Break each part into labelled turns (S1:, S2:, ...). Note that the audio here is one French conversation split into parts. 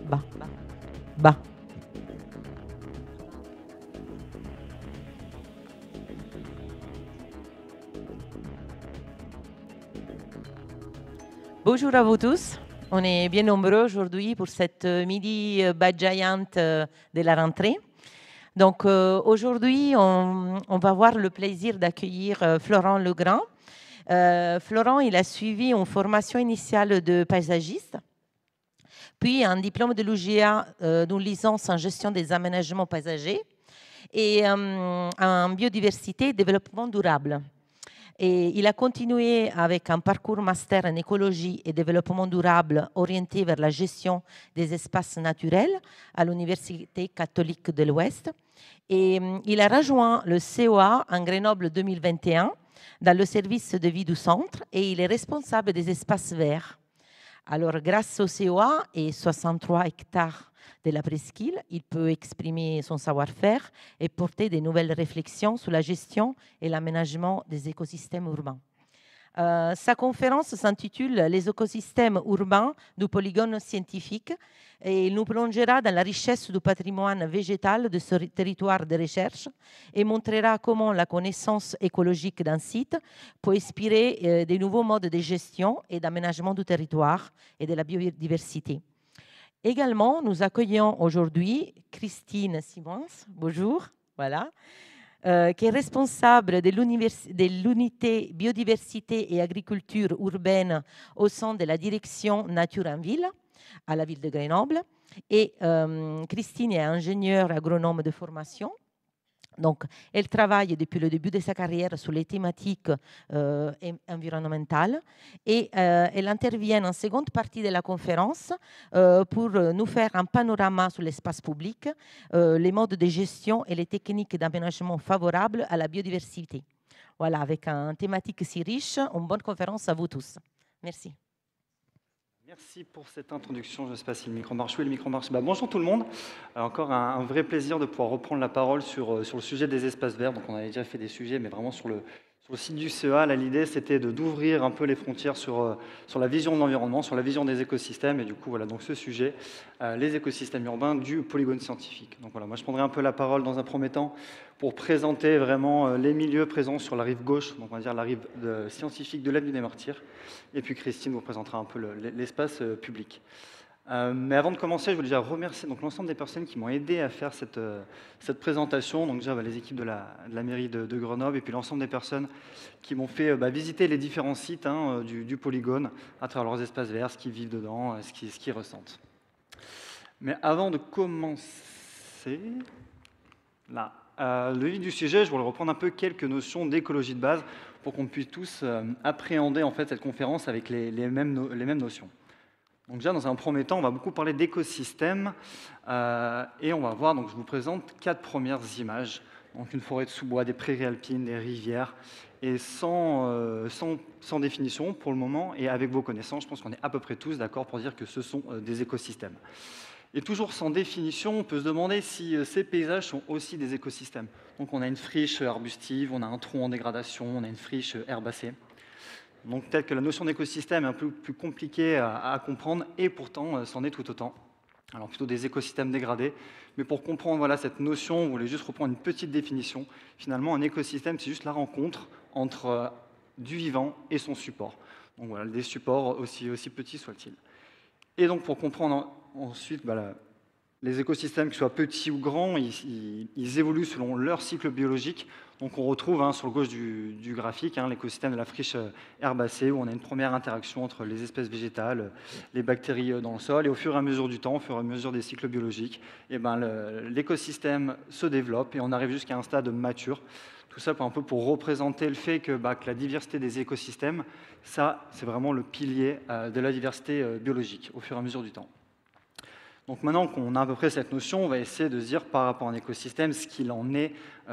S1: Bas. Bas. Bonjour à vous tous. On est bien nombreux aujourd'hui pour cette midi Bad Giant de la rentrée. Donc aujourd'hui, on va avoir le plaisir d'accueillir Florent Legrand. Florent, il a suivi une formation initiale de paysagiste, puis un diplôme de l'UGA d'une licence en gestion des aménagements paysagers et en biodiversité et développement durable. Et il a continué avec un parcours master en écologie et développement durable orienté vers la gestion des espaces naturels à l'Université catholique de l'Ouest. Et il a rejoint le COA en Grenoble 2021 dans le service de vie du centre et il est responsable des espaces verts. Alors, grâce au COA et 63 hectares de la presqu'île, il peut exprimer son savoir-faire et porter de nouvelles réflexions sur la gestion et l'aménagement des écosystèmes urbains. Sa conférence s'intitule « Les écosystèmes urbains du polygone scientifique » et il nous plongera dans la richesse du patrimoine végétal de ce territoire de recherche et montrera comment la connaissance écologique d'un site peut inspirer de nouveaux modes de gestion et d'aménagement du territoire et de la biodiversité. Également, nous accueillons aujourd'hui Christine Simons, bonjour, voilà, qui est responsable de l'unité biodiversité et agriculture urbaine au sein de la direction Nature en Ville à la ville de Grenoble. Et Christine est ingénieure agronome de formation. Donc, elle travaille depuis le début de sa carrière sur les thématiques environnementales et elle intervient en seconde partie de la conférence pour nous faire un panorama sur l'espace public, les modes de gestion et les techniques d'aménagement favorables à la biodiversité. Voilà, avec une thématique si riche, une bonne conférence à vous tous. Merci.
S2: Merci pour cette introduction. Je ne sais pas si le micro marche. Oui, le micro marche. Bonjour tout le monde. Encore un vrai plaisir de pouvoir reprendre la parole sur le sujet des espaces verts. Donc, on avait déjà fait des sujets, mais vraiment sur le site du CEA. L'idée, c'était d'ouvrir un peu les frontières sur la vision de l'environnement, sur la vision des écosystèmes. Et du coup, voilà, donc ce sujet, les écosystèmes urbains du polygone scientifique. Donc voilà, moi, je prendrai un peu la parole dans un premier temps pour présenter vraiment les milieux présents sur la rive gauche, donc on va dire la rive scientifique de l'avenue des Martyrs. Et puis Christine vous présentera un peu l'espace public. Mais avant de commencer, je veux déjà remercier l'ensemble des personnes qui m'ont aidé à faire cette présentation. Donc déjà les équipes de la mairie de Grenoble et puis l'ensemble des personnes qui m'ont fait visiter les différents sites du polygone à travers leurs espaces verts, ce qu'ils vivent dedans, ce qu'ils ressentent. Mais avant de commencer, là, le vif du sujet, je voulais reprendre un peu quelques notions d'écologie de base pour qu'on puisse tous appréhender en fait cette conférence avec les mêmes notions. Donc déjà, dans un premier temps, on va beaucoup parler d'écosystèmes et on va voir, donc je vous présente 4 premières images. Donc une forêt de sous-bois, des prairies alpines, des rivières, et sans définition pour le moment, et avec vos connaissances, je pense qu'on est à peu près tous d'accord pour dire que ce sont des écosystèmes. Et toujours sans définition, on peut se demander si ces paysages sont aussi des écosystèmes. Donc on a une friche arbustive, on a un tronc en dégradation, on a une friche herbacée. Donc peut-être que la notion d'écosystème est un peu plus compliquée à comprendre, et pourtant, c'en est tout autant. Alors plutôt des écosystèmes dégradés. Mais pour comprendre voilà, cette notion, vous voulez juste reprendre une petite définition. Finalement, un écosystème, c'est juste la rencontre entre du vivant et son support. Donc voilà, des supports aussi petits soient-ils. Et donc pour comprendre ensuite les écosystèmes, qu'ils soient petits ou grands, ils évoluent selon leur cycle biologique. Donc on retrouve sur le gauche du graphique l'écosystème de la friche herbacée, où on a une première interaction entre les espèces végétales, les bactéries dans le sol, et au fur et à mesure du temps, au fur et à mesure des cycles biologiques, l'écosystème se développe et on arrive jusqu'à un stade mature. Tout ça pour représenter le fait que la diversité des écosystèmes, ça c'est vraiment le pilier de la diversité biologique au fur et à mesure du temps. Donc maintenant qu'on a à peu près cette notion, on va essayer de se dire par rapport à un écosystème ce qu'il en est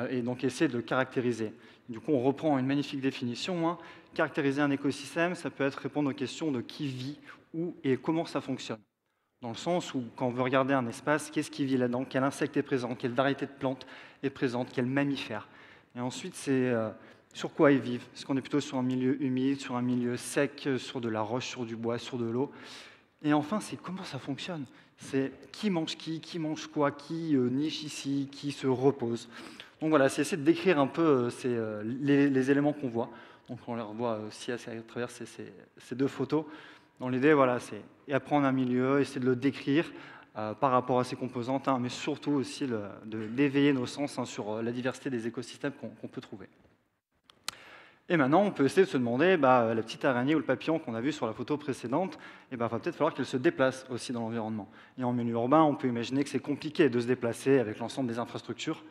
S2: et donc essayer de le caractériser. Du coup, on reprend une magnifique définition. Caractériser un écosystème, ça peut être répondre aux questions de qui vit, où et comment ça fonctionne. Dans le sens où, quand on veut regarder un espace, qu'est-ce qui vit là-dedans, quel insecte est présent, quelle variété de plantes est présente, quel mammifère. Et ensuite, c'est sur quoi ils vivent. Est-ce qu'on est plutôt sur un milieu humide, sur un milieu sec, sur de la roche, sur du bois, sur de l'eau. Et enfin, c'est comment ça fonctionne. C'est qui mange quoi, qui niche ici, qui se repose. Donc voilà, c'est essayer de décrire un peu les éléments qu'on voit. Donc on les revoit aussi à travers ces deux photos. Dans l'idée, voilà, c'est apprendre un milieu, essayer de le décrire par rapport à ses composantes, mais surtout aussi d'éveiller nos sens sur la diversité des écosystèmes qu'on peut trouver. Et maintenant, on peut essayer de se demander, la petite araignée ou le papillon qu'on a vu sur la photo précédente, va peut-être falloir qu'elle se déplace aussi dans l'environnement. Et en milieu urbain, on peut imaginer que c'est compliqué de se déplacer avec l'ensemble des infrastructures.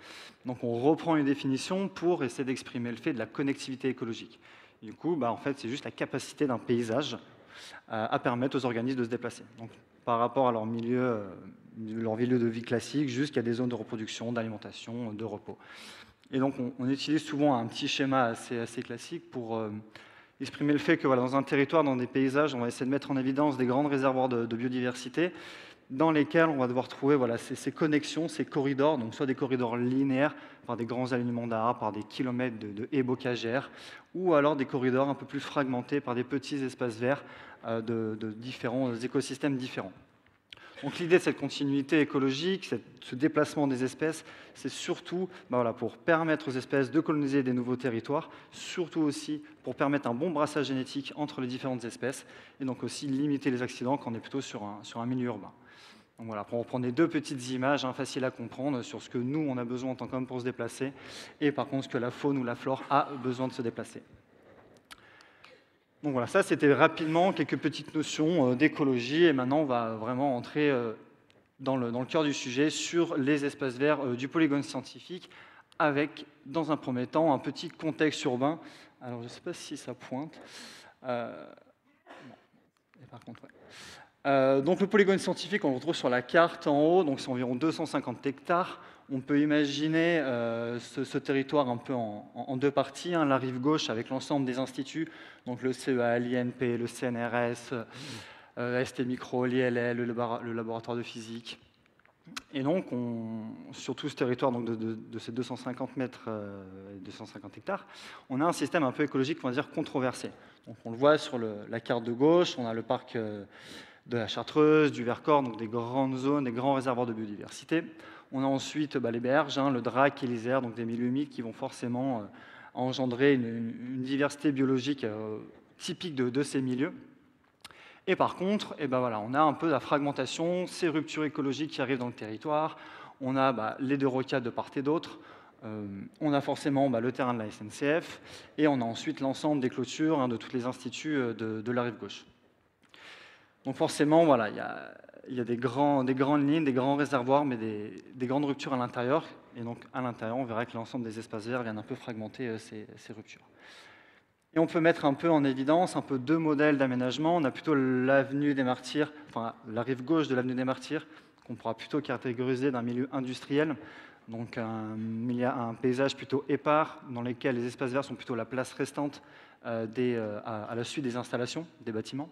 S2: Donc on reprend une définition pour essayer d'exprimer le fait de la connectivité écologique. Et du coup, en fait, c'est juste la capacité d'un paysage à permettre aux organismes de se déplacer. Donc, par rapport à leur milieu de vie classique, jusqu'à des zones de reproduction, d'alimentation, de repos. Et donc, on utilise souvent un petit schéma assez classique pour exprimer le fait que dans un territoire, dans des paysages, on va essayer de mettre en évidence des grands réservoirs de biodiversité dans lesquels on va devoir trouver ces connexions, ces corridors, donc soit des corridors linéaires par des grands alignements d'arbres, par des kilomètres de haies bocagères, ou alors des corridors un peu plus fragmentés par des petits espaces verts de différents écosystèmes différents. Donc l'idée de cette continuité écologique, ce déplacement des espèces, c'est surtout pour permettre aux espèces de coloniser des nouveaux territoires, surtout aussi pour permettre un bon brassage génétique entre les différentes espèces, et donc aussi limiter les accidents quand on est plutôt sur un milieu urbain. Donc voilà, pour reprendre les deux petites images faciles à comprendre sur ce que nous, on a besoin en tant qu'hommes pour se déplacer, et par contre ce que la faune ou la flore a besoin de se déplacer. Donc voilà, ça c'était rapidement quelques petites notions d'écologie, et maintenant on va vraiment entrer dans le cœur du sujet sur les espaces verts du polygone scientifique, avec dans un premier temps un petit contexte urbain. Alors je ne sais pas si ça pointe. Par contre, ouais. Donc le polygone scientifique, on le retrouve sur la carte en haut, donc c'est environ 250 hectares. On peut imaginer ce territoire un peu en deux parties. La rive gauche avec l'ensemble des instituts, donc le CEA, l'INP, le CNRS, ST Micro, l'ILL, le laboratoire de physique. Et donc, sur tout ce territoire donc de ces 250 hectares, on a un système un peu écologique, on va dire, controversé. Donc, on le voit sur la carte de gauche, on a le parc de la Chartreuse, du Vercors, donc des grandes zones, des grands réservoirs de biodiversité. On a ensuite les berges, le Drac et l'Isère, donc des milieux humides qui vont forcément engendrer une diversité biologique typique de ces milieux. Et par contre, on a un peu la fragmentation, ces ruptures écologiques qui arrivent dans le territoire, on a les deux rocades de part et d'autre, on a forcément le terrain de la SNCF, et on a ensuite l'ensemble des clôtures de tous les instituts de la rive gauche. Donc forcément, il y a des grandes lignes, des grands réservoirs, mais des grandes ruptures à l'intérieur. Et donc à l'intérieur, on verra que l'ensemble des espaces verts viennent un peu fragmenter ces ruptures. Et on peut mettre un peu en évidence deux modèles d'aménagement. On a plutôt l'avenue des Martyrs, la rive gauche de l'avenue des Martyrs, qu'on pourra plutôt caractériser d'un milieu industriel. Donc un paysage plutôt épars, dans lequel les espaces verts sont plutôt la place restante à la suite des installations, des bâtiments.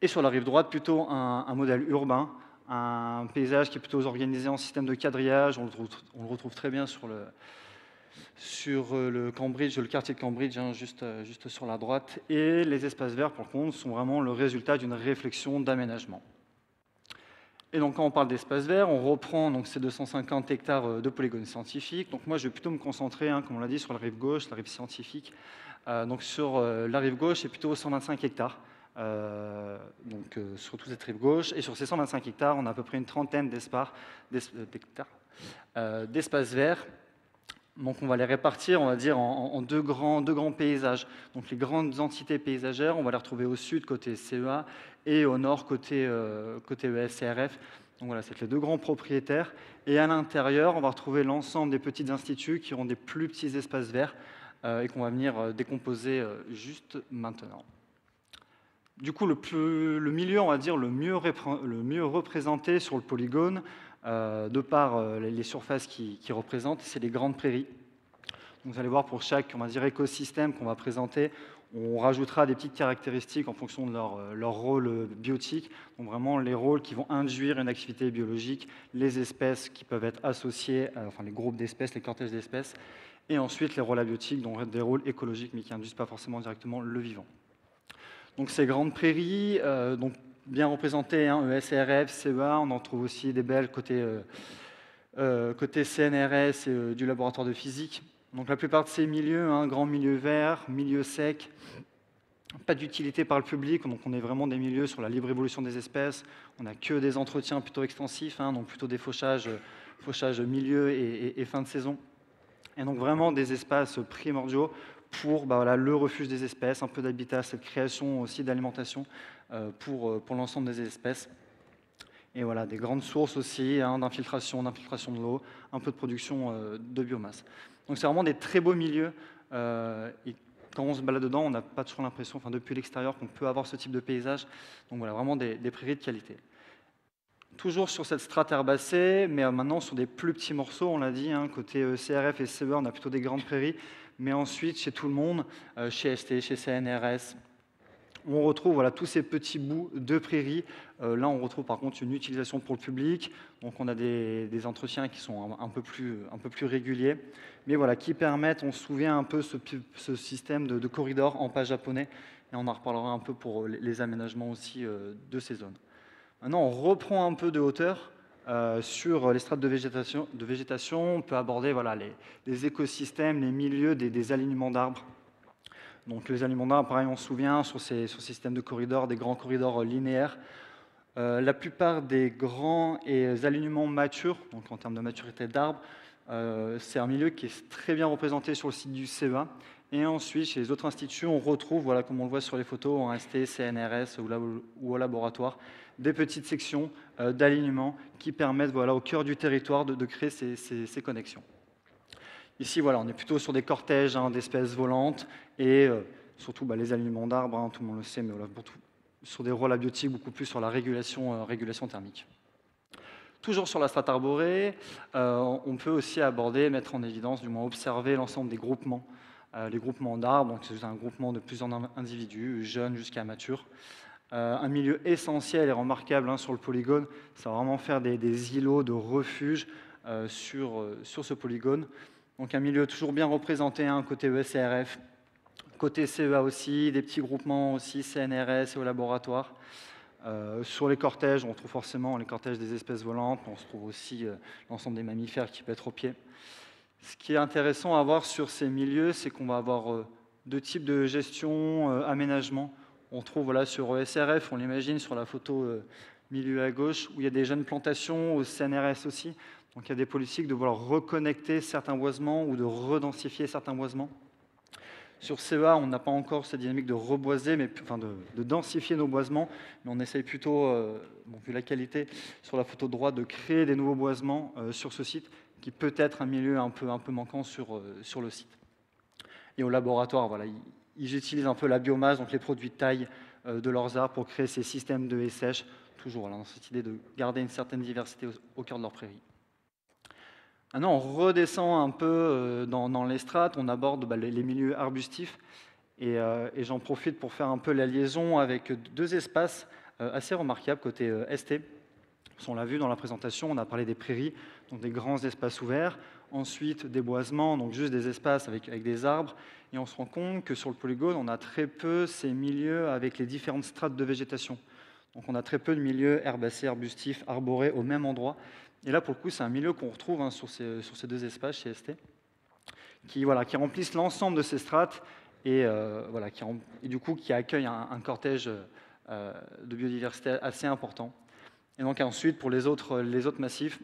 S2: Et sur la rive droite, plutôt un modèle urbain, un paysage qui est plutôt organisé en système de quadrillage. On le retrouve très bien sur sur le Cambridge, le quartier de Cambridge, hein, juste sur la droite. Et les espaces verts, par contre, sont vraiment le résultat d'une réflexion d'aménagement. Et donc, quand on parle d'espaces verts, on reprend donc, ces 250 hectares de polygones scientifiques. Donc, moi, je vais plutôt me concentrer, hein, comme on l'a dit, sur la rive gauche, la rive scientifique. Donc, sur la rive gauche, c'est plutôt 125 hectares. Sur toute cette rive gauche. Et sur ces 125 hectares, on a à peu près une trentaine d'hectares d'espaces verts. Donc on va les répartir, on va dire, en deux grands paysages. Donc les grandes entités paysagères, on va les retrouver au sud, côté CEA, et au nord, côté ESCRF. Donc voilà, c'est les deux grands propriétaires. Et à l'intérieur, on va retrouver l'ensemble des petits instituts qui auront des plus petits espaces verts et qu'on va venir décomposer juste maintenant. Du coup, le milieu, on va dire, le mieux représenté sur le polygone, de par les surfaces qui représentent, c'est les grandes prairies. Donc, vous allez voir, pour chaque, on va dire, écosystème qu'on va présenter, on rajoutera des petites caractéristiques en fonction de leur rôle biotique. Donc vraiment les rôles qui vont induire une activité biologique, les espèces qui peuvent être associées, enfin les groupes d'espèces, les cortèges d'espèces, et ensuite les rôles abiotiques, donc des rôles écologiques, mais qui n'induisent pas forcément directement le vivant. Donc ces grandes prairies, donc bien représentées, hein, ESRF, CEA, on en trouve aussi des belles côté CNRS et du laboratoire de physique. Donc la plupart de ces milieux, hein, grands milieux verts, milieux secs, pas d'utilité par le public, donc on est vraiment des milieux sur la libre évolution des espèces, on n'a que des entretiens plutôt extensifs, hein, donc plutôt des fauchages milieu et fin de saison. Et donc vraiment des espaces primordiaux pour le refuge des espèces, un peu d'habitat, cette création aussi d'alimentation pour l'ensemble des espèces. Et voilà, des grandes sources aussi, hein, d'infiltration de l'eau, un peu de production de biomasse. Donc c'est vraiment des très beaux milieux. Et quand on se balade dedans, on n'a pas toujours l'impression, enfin, depuis l'extérieur, qu'on peut avoir ce type de paysage. Donc voilà, vraiment des prairies de qualité. Toujours sur cette strate herbacée, mais maintenant sur des plus petits morceaux, on l'a dit, hein, côté CRF et CEA, on a plutôt des grandes prairies. Mais ensuite, chez tout le monde, chez ST, chez CNRS, on retrouve voilà, tous ces petits bouts de prairies. Là, on retrouve par contre une utilisation pour le public. Donc, on a des entretiens qui sont un peu plus réguliers, mais voilà, qui permettent, on se souvient un peu ce système de corridors en pas japonais. Et on en reparlera un peu pour les aménagements aussi de ces zones. Maintenant, on reprend un peu de hauteur sur les strates de végétation. On peut aborder voilà, les écosystèmes, les milieux des alignements d'arbres. Donc les alignements d'arbres, pareil, on se souvient, sur ces systèmes de corridors, des grands corridors linéaires. La plupart des grands alignements matures, donc en termes de maturité d'arbres, c'est un milieu qui est très bien représenté sur le site du CEA. Et ensuite, chez les autres instituts, on retrouve, voilà, comme on le voit sur les photos, en ST, CNRS ou au laboratoire, des petites sections d'alignement qui permettent voilà, au cœur du territoire de créer ces connexions. Ici, voilà, on est plutôt sur des cortèges hein, d'espèces volantes et surtout les alignements d'arbres, hein, tout le monde le sait, mais voilà, sur des rôles abiotiques, beaucoup plus sur la régulation thermique. Toujours sur la strate arborée, on peut aussi aborder, mettre en évidence, du moins observer l'ensemble des groupements. Les groupements d'arbres, donc c'est un groupement de plusieurs individus, jeunes jusqu'à matures. Un milieu essentiel et remarquable hein, sur le polygone, ça va vraiment faire des îlots de refuge sur ce polygone. Donc un milieu toujours bien représenté, hein, côté ESCRF, côté CEA aussi, des petits groupements aussi, CNRS et au laboratoire. Sur les cortèges, on trouve forcément les cortèges des espèces volantes, on se trouve aussi l'ensemble des mammifères qui peut être au pied. Ce qui est intéressant à voir sur ces milieux, c'est qu'on va avoir deux types de gestion, aménagement. On trouve voilà, sur ESRF, on l'imagine sur la photo milieu à gauche, où il y a des jeunes plantations, au CNRS aussi. Donc il y a des politiques de vouloir reconnecter certains boisements ou de redensifier certains boisements. Sur CEA, on n'a pas encore cette dynamique de reboiser, mais enfin de densifier nos boisements, mais on essaye plutôt, vu la qualité, sur la photo de droite, de créer des nouveaux boisements sur ce site, qui peut être un milieu un peu manquant sur le site. Et au laboratoire, voilà, ils utilisent un peu la biomasse, donc les produits de taille de leurs arbres pour créer ces systèmes de haies sèches, toujours voilà, dans cette idée de garder une certaine diversité au cœur de leur prairie. Maintenant, on redescend un peu dans les strates, on aborde les milieux arbustifs, et j'en profite pour faire un peu la liaison avec deux espaces assez remarquables côté ST. On l'a vu dans la présentation, on a parlé des prairies, donc des grands espaces ouverts. Ensuite, des boisements, donc juste des espaces avec des arbres. Et on se rend compte que sur le polygone, on a très peu ces milieux avec les différentes strates de végétation. Donc on a très peu de milieux herbacés, arbustifs, arborés au même endroit. Et là, pour le coup, c'est un milieu qu'on retrouve sur ces deux espaces chez ST, qui remplissent l'ensemble de ces strates et, du coup qui accueillent un cortège de biodiversité assez important. Et donc ensuite, pour les autres massifs,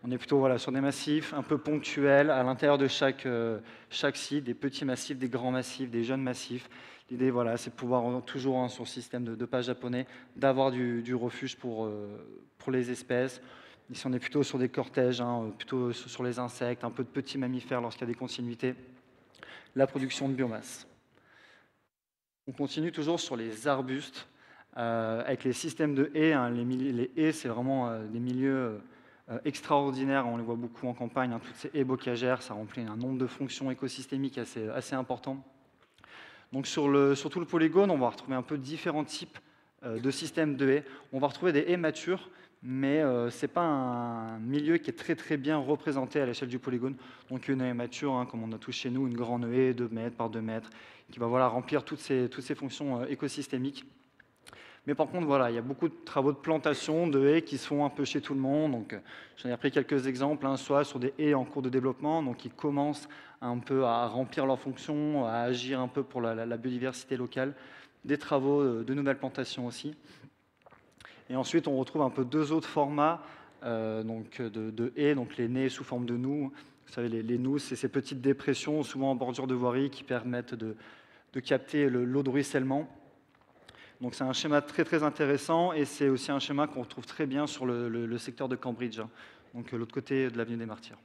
S2: on est plutôt sur des massifs un peu ponctuels à l'intérieur de chaque site, des petits massifs, des grands massifs, des jeunes massifs. L'idée, sur de pouvoir toujours sur le système de pas japonais, d'avoir du refuge pour les espèces. Ici, on est plutôt sur des cortèges, plutôt sur les insectes, un peu de petits mammifères lorsqu'il y a des continuités. La production de biomasse. On continue toujours sur les arbustes, avec les systèmes de haies. Les haies, c'est vraiment des milieux extraordinaires. On les voit beaucoup en campagne, toutes ces haies bocagères, ça remplit un nombre de fonctions écosystémiques assez important. Donc sur tout le polygone, on va retrouver un peu différents types de systèmes de haies. On va retrouver des haies matures, mais ce n'est pas un milieu qui est très très bien représenté à l'échelle du polygone. Donc une haie mature, comme on a tous chez nous, une grande haie 2 mètres par 2 mètres, qui va remplir toutes ces fonctions écosystémiques. Mais par contre, il y a beaucoup de travaux de plantation de haies qui se font un peu chez tout le monde. Donc, j'en ai pris quelques exemples, soit sur des haies en cours de développement, donc qui commencent un peu à remplir leurs fonctions, à agir un peu pour la biodiversité locale, des travaux de nouvelles plantations aussi. Et ensuite, on retrouve un peu deux autres formats de haies, donc les nez sous forme de nous. Vous savez, les nous, c'est ces petites dépressions, souvent en bordure de voirie, qui permettent de capter l'eau de ruissellement. Donc c'est un schéma très très intéressant et c'est aussi un schéma qu'on retrouve très bien sur le secteur de Cambridge, donc l'autre côté de l'avenue des Martyrs.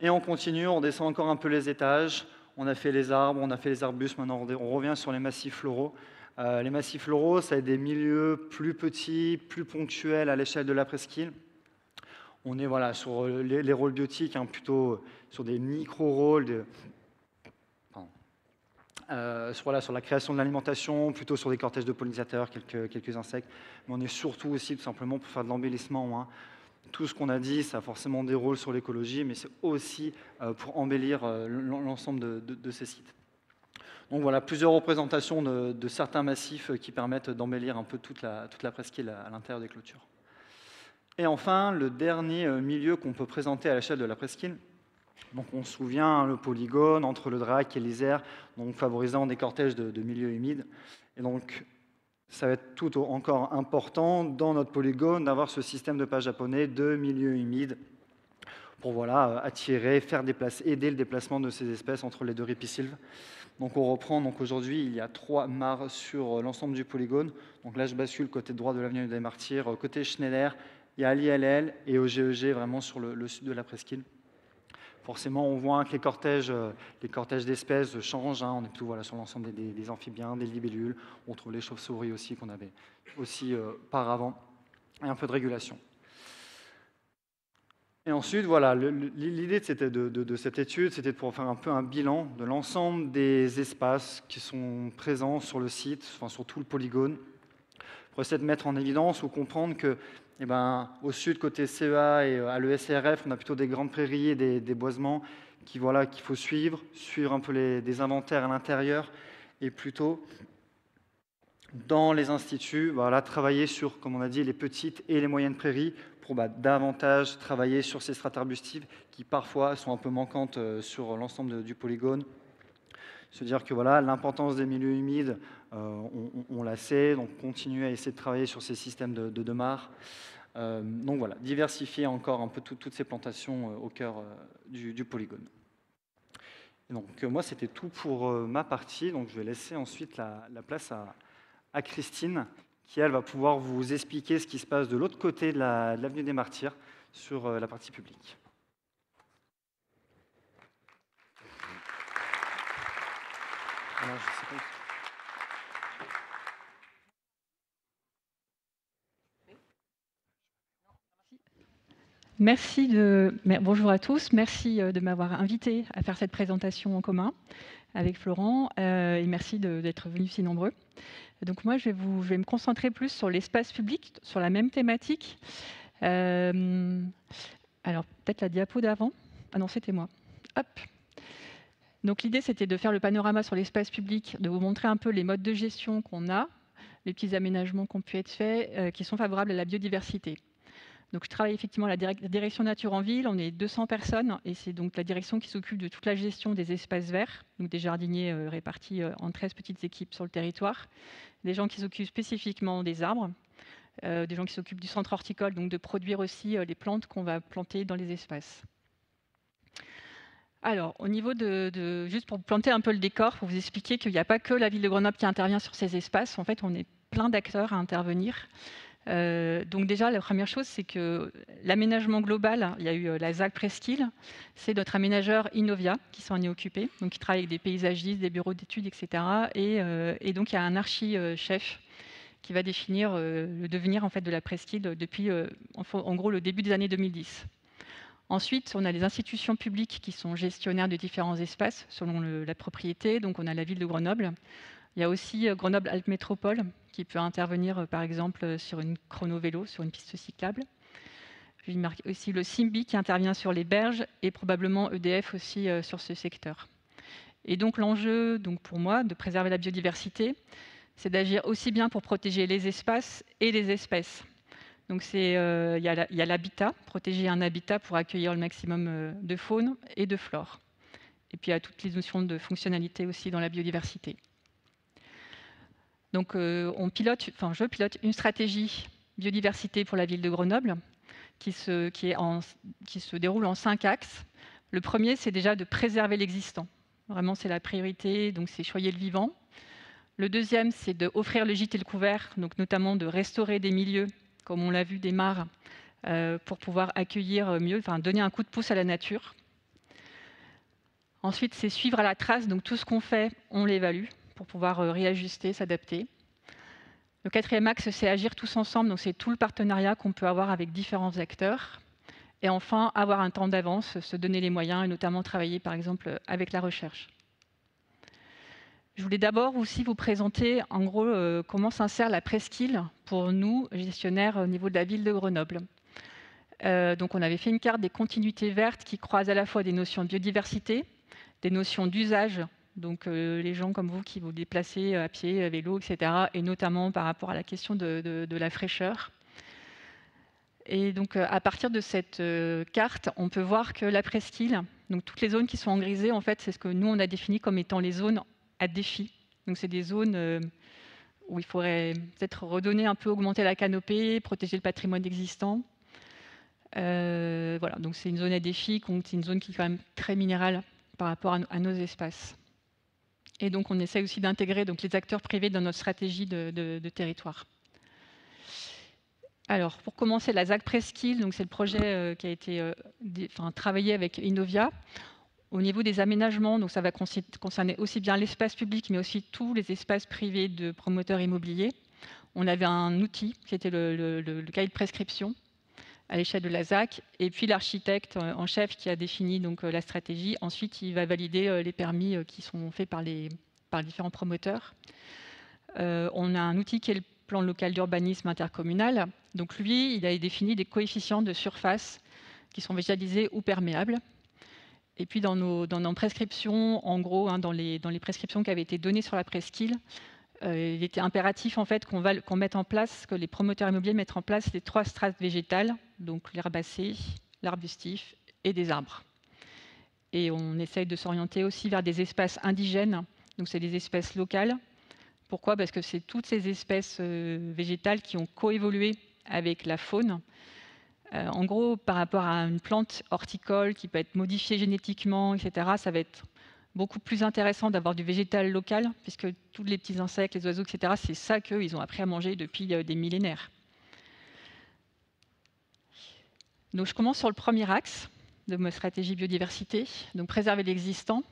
S2: Et on continue, on descend encore un peu les étages. On a fait les arbres, on a fait les arbustes, maintenant on revient sur les massifs floraux. Les massifs floraux, ça a des milieux plus petits, plus ponctuels à l'échelle de la presqu'île. On est sur les rôles biotiques, plutôt sur des micro-rôles, sur la création de l'alimentation, plutôt sur des cortèges de pollinisateurs, quelques insectes. Mais on est surtout aussi tout simplement pour faire de l'embellissement. Tout ce qu'on a dit, ça a forcément des rôles sur l'écologie, mais c'est aussi pour embellir l'ensemble de ces sites. Donc voilà, plusieurs représentations de certains massifs qui permettent d'embellir un peu toute la presqu'île à l'intérieur des clôtures. Et enfin, le dernier milieu qu'on peut présenter à l'échelle de la presqu'île, donc on se souvient, le polygone entre le Drac et l'Isère, donc favorisant des cortèges de milieux humides. Et donc, ça va être tout encore important dans notre polygone d'avoir ce système de pas japonais de milieux humides pour attirer, aider le déplacement de ces espèces entre les deux ripisylves. Donc on reprend, aujourd'hui il y a 3 mares sur l'ensemble du polygone. Donc là je bascule côté droit de l'avenue des Martyrs, côté Schneider, il y a l'ILL et au GEG vraiment sur le sud de la presqu'île. Forcément, on voit que les cortèges d'espèces changent. On est plutôt sur l'ensemble des amphibiens, des libellules. On trouve les chauves-souris aussi qu'on avait aussi par avant, et un peu de régulation. Et ensuite, l'idée de cette étude, c'était de pouvoir faire un peu un bilan de l'ensemble des espaces qui sont présents sur le site, sur tout le polygone, pour essayer de mettre en évidence ou comprendre que au sud, côté CEA et à l'ESRF, on a plutôt des grandes prairies et des boisements qu'il faut suivre un peu des inventaires à l'intérieur et plutôt dans les instituts, travailler sur, comme on a dit, les petites et les moyennes prairies pour davantage travailler sur ces strates arbustives qui parfois sont un peu manquantes sur l'ensemble du polygone. Se dire que l'importance des milieux humides, on la sait, donc continuer à essayer de travailler sur ces systèmes de mares. Donc diversifier encore un peu toutes ces plantations au cœur du polygone. Et donc moi, c'était tout pour ma partie, donc je vais laisser ensuite la place à Christine, qui elle va pouvoir vous expliquer ce qui se passe de l'autre côté de l'avenue des Martyrs sur la partie publique. Alors, je sais pas...
S3: Bonjour à tous, merci de m'avoir invité à faire cette présentation en commun. avec Florent. Et merci d'être venus si nombreux. Donc moi, je vais me concentrer plus sur l'espace public, sur la même thématique. Alors, peut-être la diapo d'avant. Ah non, c'était moi. Hop. Donc l'idée, c'était de faire le panorama sur l'espace public, de vous montrer un peu les modes de gestion qu'on a, les petits aménagements qui ont pu être faits, qui sont favorables à la biodiversité. Donc je travaille effectivement à la direction nature en ville, on est 200 personnes, et c'est donc la direction qui s'occupe de toute la gestion des espaces verts, donc des jardiniers répartis en 13 petites équipes sur le territoire, des gens qui s'occupent spécifiquement des arbres, des gens qui s'occupent du centre horticole, donc de produire aussi les plantes qu'on va planter dans les espaces. Alors, au niveau juste pour planter un peu le décor, pour vous expliquer qu'il n'y a pas que la ville de Grenoble qui intervient sur ces espaces. En fait, on est plein d'acteurs à intervenir. Donc déjà, la première chose, c'est que l'aménagement global, il y a eu la ZAC Presqu'île, c'est notre aménageur Innovia qui s'en est occupé, donc qui travaille avec des paysagistes, des bureaux d'études, etc. Et donc, il y a un archi-chef qui va définir le devenir en fait, de la Presqu'île depuis, en gros, le début des années 2010. Ensuite, on a les institutions publiques qui sont gestionnaires de différents espaces selon la propriété. Donc, on a la ville de Grenoble. Il y a aussi Grenoble-Alpes Métropole qui peut intervenir, par exemple, sur une chrono-vélo, sur une piste cyclable. Je marque aussi le Simbi qui intervient sur les berges et probablement EDF aussi sur ce secteur. Et donc, l'enjeu, pour moi, de préserver la biodiversité, c'est d'agir aussi bien pour protéger les espaces et les espèces. Donc il y a l'habitat, protéger un habitat pour accueillir le maximum de faune et de flore. Et puis il y a toutes les notions de fonctionnalité aussi dans la biodiversité. Donc je pilote une stratégie biodiversité pour la ville de Grenoble qui se déroule en 5 axes. Le premier, c'est déjà de préserver l'existant. Vraiment, c'est la priorité, donc c'est choyer le vivant. Le deuxième, c'est d'offrir le gîte et le couvert, donc notamment de restaurer des milieux comme on l'a vu, des mares, pour pouvoir accueillir mieux, donner un coup de pouce à la nature. Ensuite, c'est suivre à la trace, donc tout ce qu'on fait, on l'évalue pour pouvoir réajuster, s'adapter. Le quatrième axe, c'est agir tous ensemble, donc c'est tout le partenariat qu'on peut avoir avec différents acteurs. Et enfin, avoir un temps d'avance, se donner les moyens, et notamment travailler, par exemple, avec la recherche. Je voulais d'abord aussi vous présenter en gros comment s'insère la presqu'île pour nous, gestionnaires au niveau de la ville de Grenoble. Donc on avait fait une carte des continuités vertes qui croisent à la fois des notions de biodiversité, des notions d'usage, donc les gens comme vous qui vous déplacez à pied, à vélo, etc. Et notamment par rapport à la question de la fraîcheur. Et donc à partir de cette carte, on peut voir que la presqu'île, donc toutes les zones qui sont en grisé, en fait, c'est ce que nous on a défini comme étant les zones à défi. Donc c'est des zones où il faudrait peut-être redonner un peu, augmenter la canopée, protéger le patrimoine existant. Voilà, donc c'est une zone à défi, c'est une zone qui est quand même très minérale par rapport à nos espaces. Et donc on essaie aussi d'intégrer les acteurs privés dans notre stratégie de territoire. Alors pour commencer, la ZAC Presqu'île, donc c'est le projet qui a été travaillé avec Innovia. Au niveau des aménagements, donc ça va concerner aussi bien l'espace public, mais aussi tous les espaces privés de promoteurs immobiliers. On avait un outil qui était le cahier de prescription à l'échelle de la ZAC, et puis l'architecte en chef qui a défini donc, la stratégie. Ensuite, il va valider les permis qui sont faits par les différents promoteurs. On a un outil qui est le plan local d'urbanisme intercommunal. Donc lui, il a défini des coefficients de surface qui sont végétalisés ou perméables. Et puis dans nos prescriptions, en gros, dans les prescriptions qui avaient été données sur la presqu'île, il était impératif en fait qu'on mette en place, que les promoteurs immobiliers mettent en place les 3 strates végétales, donc l'herbacée, l'arbustif et des arbres. Et on essaye de s'orienter aussi vers des espèces indigènes, donc c'est des espèces locales. Pourquoi ? Parce que c'est toutes ces espèces végétales qui ont coévolué avec la faune. En gros, par rapport à une plante horticole qui peut être modifiée génétiquement, etc., ça va être beaucoup plus intéressant d'avoir du végétal local, puisque tous les petits insectes, les oiseaux, etc., c'est ça qu'ils ont appris à manger depuis des millénaires. Donc je commence sur le premier axe de ma stratégie biodiversité, donc préserver l'existant.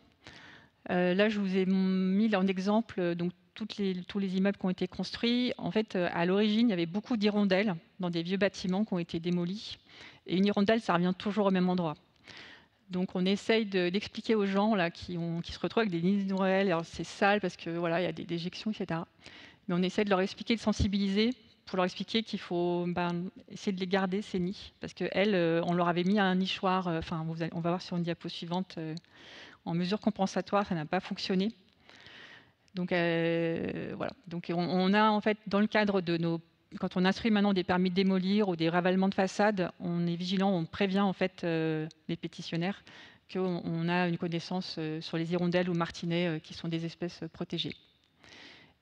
S3: Là, je vous ai mis en exemple tous les immeubles qui ont été construits. En fait, à l'origine, il y avait beaucoup d'hirondelles dans des vieux bâtiments qui ont été démolis. Et une hirondelle, ça revient toujours au même endroit. Donc on essaye d'expliquer aux gens là, qui se retrouvent avec des nids réels. Alors c'est sale parce que voilà, il y a des déjections, etc. Mais on essaie de leur expliquer, de sensibiliser, pour leur expliquer qu'il faut essayer de les garder, ces nids. Parce qu'elles, on leur avait mis un nichoir, enfin on va voir sur une diapo suivante, en mesure compensatoire, ça n'a pas fonctionné. Donc voilà. Donc on a en fait, dans le cadre de nos... Quand on instruit maintenant des permis de démolir ou des ravalements de façade, on est vigilant, on prévient en fait les pétitionnaires qu'on a une connaissance sur les hirondelles ou martinets qui sont des espèces protégées.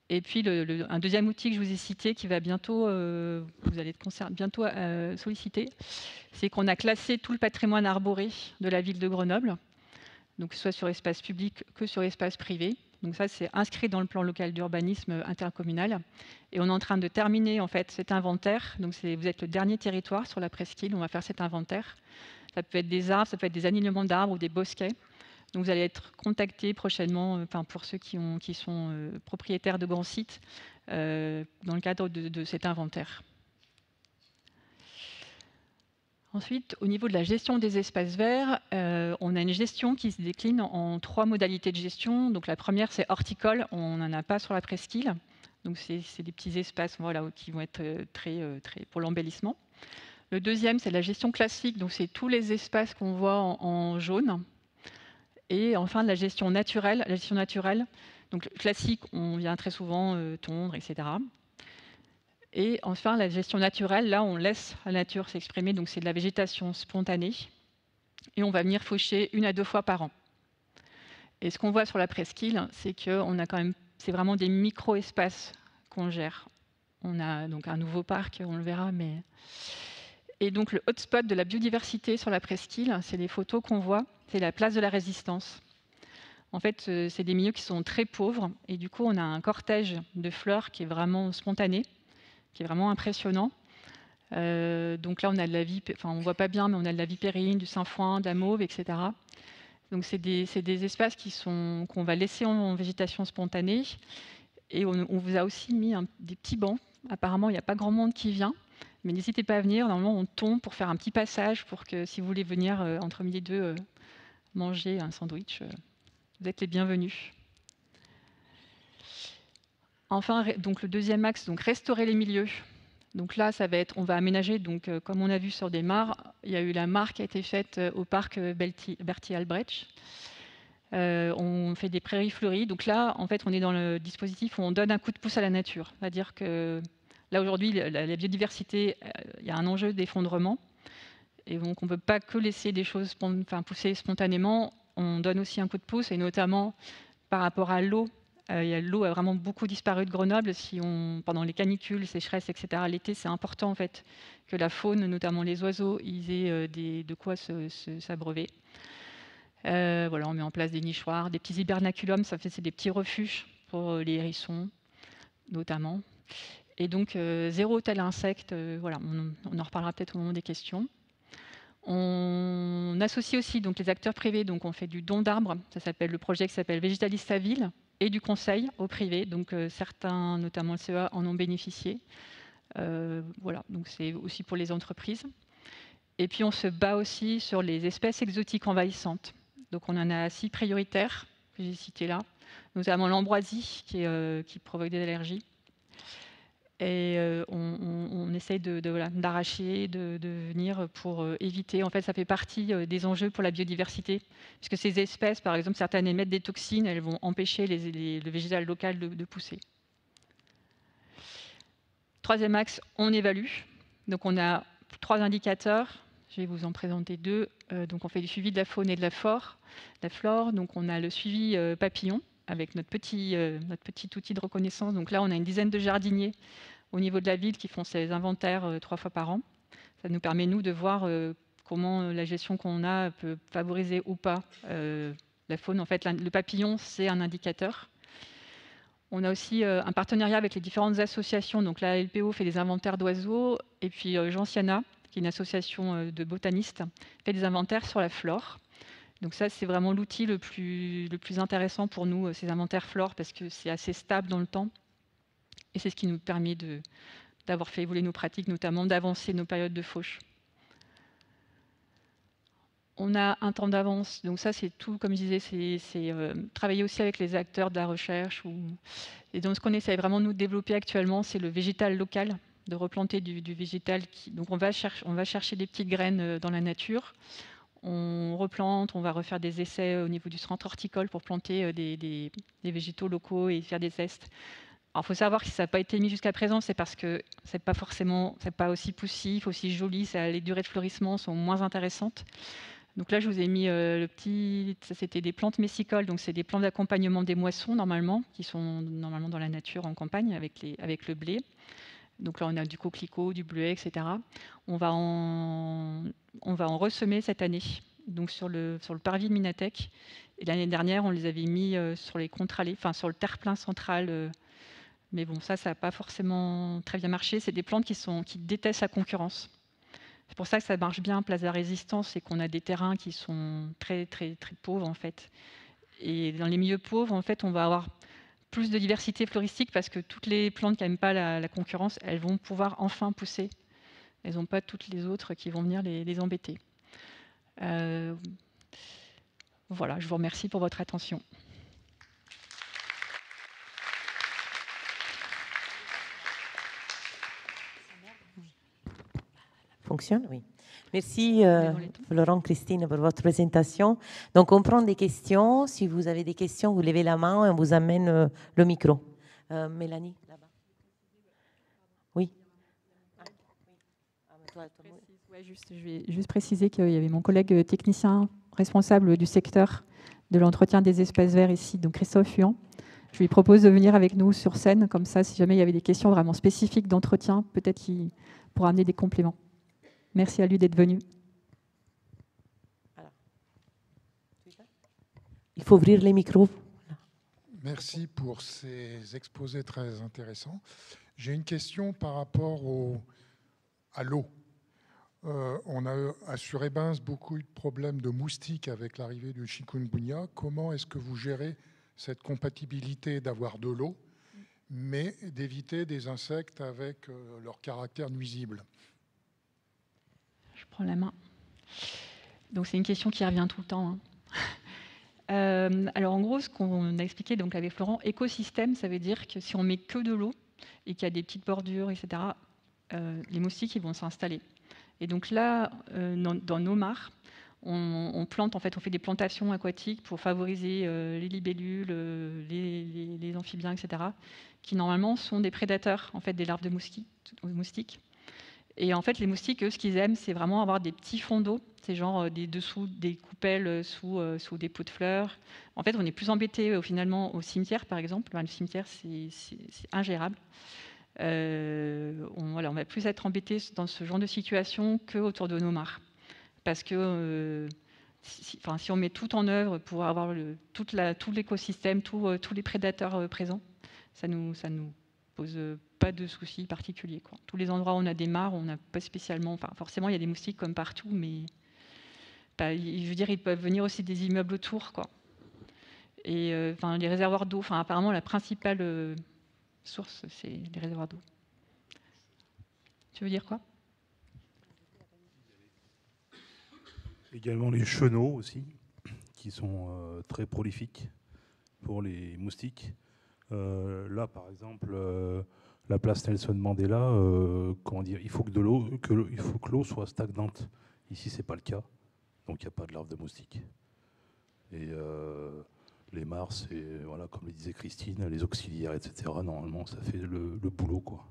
S3: Et puis un deuxième outil que je vous ai cité qui va bientôt, vous allez être bientôt sollicité, c'est qu'on a classé tout le patrimoine arboré de la ville de Grenoble, donc soit sur espace public que sur espace privé. Donc ça, c'est inscrit dans le plan local d'urbanisme intercommunal. Et on est en train de terminer en fait cet inventaire. Donc vous êtes le dernier territoire sur la presqu'île. On va faire cet inventaire. Ça peut être des arbres, ça peut être des alignements d'arbres ou des bosquets. Donc vous allez être contactés prochainement, pour ceux qui sont propriétaires de grands sites, dans le cadre de cet inventaire. Ensuite, au niveau de la gestion des espaces verts, on a une gestion qui se décline en 3 modalités de gestion. Donc la première, c'est horticole. On n'en a pas sur la presqu'île. Donc c'est des petits espaces, voilà, qui vont être très pour l'embellissement. Le deuxième, c'est la gestion classique. Donc c'est tous les espaces qu'on voit en jaune. Et enfin, la gestion naturelle. La gestion naturelle, donc classique, on vient très souvent tondre, etc. Et enfin, la gestion naturelle, là, on laisse la nature s'exprimer, donc c'est de la végétation spontanée. Et on va venir faucher 1 à 2 fois par an. Et ce qu'on voit sur la presqu'île, c'est qu'on a quand même, c'est vraiment des micro-espaces qu'on gère. On a donc un nouveau parc, on le verra, mais... Et donc le hotspot de la biodiversité sur la presqu'île, c'est les photos qu'on voit, c'est la place de la Résistance. En fait, c'est des milieux qui sont très pauvres, et du coup, on a un cortège de fleurs qui est vraiment spontané, qui est vraiment impressionnant. Donc là, on a de la on ne voit pas bien, mais on a de la vipérine, du sainfoin, de la mauve, etc. Donc c'est des espaces qu'on va laisser en végétation spontanée. Et on vous a aussi mis des petits bancs. Apparemment, il n'y a pas grand monde qui vient, mais n'hésitez pas à venir. Normalement, on tombe pour faire un petit passage pour que si vous voulez venir entre midi et 2 manger un sandwich, vous êtes les bienvenus. Enfin, donc le deuxième axe, donc restaurer les milieux. Donc là, on va aménager, donc, comme on a vu sur des mares, il y a eu la mare qui a été faite au parc Bertie-Albrecht. On fait des prairies fleuries. Donc là, en fait, on est dans le dispositif où on donne un coup de pouce à la nature. C'est-à-dire que là, aujourd'hui, la biodiversité, il y a un enjeu d'effondrement. Et donc, on ne peut pas que laisser des choses pousser spontanément. On donne aussi un coup de pouce, et notamment par rapport à l'eau. L'eau a vraiment beaucoup disparu de Grenoble. Pendant les canicules, sécheresses, etc., l'été, c'est important en fait que la faune, notamment les oiseaux, ils aient de quoi s'abreuver. Voilà, on met en place des nichoirs, des petits hibernaculums, c'est des petits refuges pour les hérissons, notamment. Et donc, zéro tel insecte, voilà, on en reparlera peut-être au moment des questions. On associe aussi donc, les acteurs privés, donc on fait du don d'arbres, ça s'appelle le projet qui s'appelle Végétalista Ville, et du conseil au privé, donc certains, notamment le CEA, en ont bénéficié. Voilà, donc c'est aussi pour les entreprises. Et puis on se bat aussi sur les espèces exotiques envahissantes. Donc on en a 6 prioritaires que j'ai cités là, notamment l'ambroisie qui provoque des allergies. Et on essaye d'arracher, de venir pour éviter. En fait, ça fait partie des enjeux pour la biodiversité, puisque ces espèces, par exemple, certaines émettent des toxines, elles vont empêcher le végétal local de pousser. Troisième axe, on évalue. Donc on a 3 indicateurs. Je vais vous en présenter 2. Donc on fait du suivi de la faune et de la flore. Donc on a le suivi papillon, avec notre petit outil de reconnaissance. Donc là, on a une dizaine de jardiniers au niveau de la ville qui font ces inventaires 3 fois par an. Ça nous permet, nous, de voir comment la gestion qu'on a peut favoriser ou pas la faune. En fait, le papillon, c'est un indicateur. On a aussi un partenariat avec les différentes associations. Donc la LPO fait des inventaires d'oiseaux. Et puis Gentiana, qui est une association de botanistes, fait des inventaires sur la flore. Donc ça, c'est vraiment l'outil le plus intéressant pour nous, ces inventaires flore, parce que c'est assez stable dans le temps. Et c'est ce qui nous permet d'avoir fait évoluer nos pratiques, notamment d'avancer nos périodes de fauche. On a un temps d'avance, donc ça c'est tout, comme je disais, c'est travailler aussi avec les acteurs de la recherche. Et donc ce qu'on essaie vraiment de nous développer actuellement, c'est le végétal local, de replanter du végétal. Donc on va chercher des petites graines dans la nature, on replante, on va refaire des essais au niveau du centre horticole pour planter des végétaux locaux et faire des zestes. Alors il faut savoir que si ça n'a pas été mis jusqu'à présent, c'est parce que c'est pas aussi poussif, aussi joli, les durées de fleurissement sont moins intéressantes. Donc là, je vous ai mis ça c'était des plantes messicoles, donc c'est des plantes d'accompagnement des moissons normalement, qui sont normalement dans la nature en campagne avec le blé. Donc là, on a du coquelicot, du bleuet, etc. On va en ressemer cette année, donc sur le parvis de Minatek. Et l'année dernière, on les avait mis sur les contre-allées, enfin sur le terre-plein central. Mais bon, ça n'a pas forcément très bien marché. C'est des plantes qui détestent la concurrence. C'est pour ça que ça marche bien, Place de la Résistance, c'est qu'on a des terrains qui sont très, très, très pauvres, en fait. Et dans les milieux pauvres, en fait, on va avoir plus de diversité floristique parce que toutes les plantes qui n'aiment pas la concurrence, elles vont pouvoir enfin pousser. Elles n'ont pas toutes les autres qui vont venir les embêter. Voilà, je vous remercie pour votre attention.
S1: Fonctionne, oui. Merci Florent, Christine pour votre présentation. Donc on prend des questions. Si vous avez des questions, vous levez la main et on vous amène le micro. Mélanie, là-bas. Oui.
S4: Je vais juste préciser qu'il y avait mon collègue technicien responsable du secteur de l'entretien des espaces verts ici, donc Christophe Huan. Je lui propose de venir avec nous sur scène, comme ça, si jamais il y avait des questions vraiment spécifiques d'entretien, peut-être qu'il pourra amener des compléments. Merci à lui d'être venu.
S1: Il faut ouvrir les micros.
S5: Merci pour ces exposés très intéressants. J'ai une question par rapport à l'eau. On a à Suresbens beaucoup eu de problèmes de moustiques avec l'arrivée du chikungunya. Comment est-ce que vous gérez cette compatibilité d'avoir de l'eau, mais d'éviter des insectes avec leur caractère nuisible?
S3: Je prends la main. Donc c'est une question qui revient tout le temps, hein. Alors en gros, ce qu'on a expliqué donc avec Florent, écosystème, ça veut dire que si on met que de l'eau et qu'il y a des petites bordures, etc., les moustiques ils vont s'installer. Et donc là, dans nos mares, on plante, en fait, on fait des plantations aquatiques pour favoriser les libellules, les amphibiens, etc., qui normalement sont des prédateurs, en fait, des larves de moustiques. Et en fait, les moustiques, eux, ce qu'ils aiment, c'est vraiment avoir des petits fonds d'eau. C'est genre dessous des coupelles sous des pots de fleurs. En fait, on est plus embêté finalement au cimetière, par exemple. Le cimetière, c'est ingérable. On va plus être embêté dans ce genre de situation qu'autour de nos mares. Parce que si on met tout en œuvre pour avoir tout l'écosystème, tous les prédateurs présents, ça nous pose pas de soucis particuliers, quoi. Tous les endroits où on a des mares, on n'a pas spécialement... Enfin, forcément, il y a des moustiques comme partout, mais je veux dire, ils peuvent venir aussi des immeubles autour, quoi. Et les réservoirs d'eau, apparemment, la principale source, c'est les réservoirs d'eau. Tu veux dire quoi?
S6: Également les chenaux aussi, qui sont très prolifiques pour les moustiques. Là, par exemple, la place Nelson Mandela, comment dire, il faut que l'eau soit stagnante. Ici, c'est pas le cas, donc il n'y a pas de larves de moustiques. Et les mares, c'est, voilà, comme le disait Christine, les auxiliaires, etc. Normalement, ça fait le boulot, quoi.